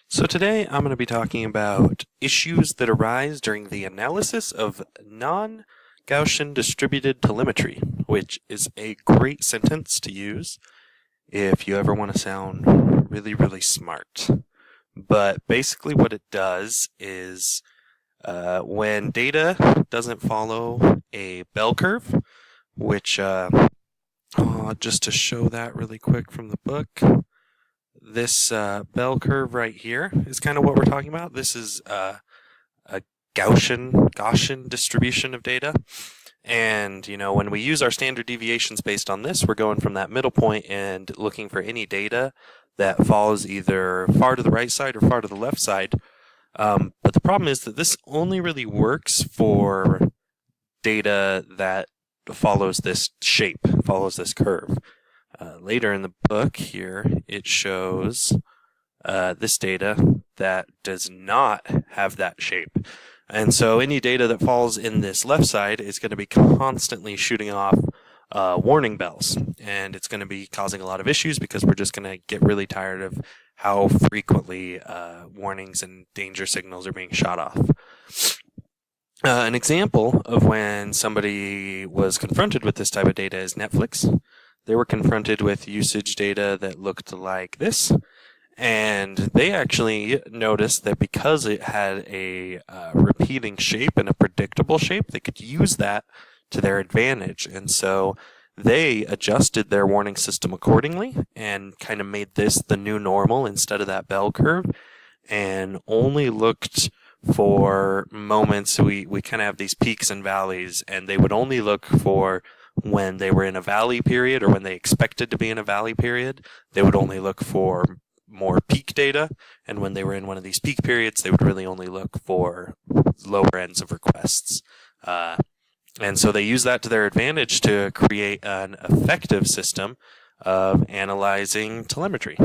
So today I'm going to be talking about issues that arise during the analysis of non-Gaussian distributed telemetry, which is a great sentence to use if you ever want to sound really, really smart. But basically what it does is when data doesn't follow a bell curve, which just to show that really quick from the book, this bell curve right here is kind of what we're talking about. This is a Gaussian distribution of data. And, when we use our standard deviations based on this, we're going from that middle point and looking for any data that falls either far to the right side or far to the left side. But the problem is that this only really works for data that follows this shape, follows this curve. Later in the book here, it shows this data that does not have that shape. And so any data that falls in this left side is going to be constantly shooting off warning bells. And it's going to be causing a lot of issues because we're just going to get really tired of how frequently warnings and danger signals are being shot off. An example of when somebody was confronted with this type of data is Netflix. They were confronted with usage data that looked like this, and they actually noticed that because it had a repeating shape and a predictable shape, they could use that to their advantage. And so they adjusted their warning system accordingly and kind of made this the new normal instead of that bell curve, and only looked for moments. We kind of have these peaks and valleys, and they would only look for when they were in a valley period or when they expected to be in a valley period. They would only look for more peak data, and when they were in one of these peak periods, they would really only look for lower ends of requests. And so they use that to their advantage to create an effective system of analyzing telemetry.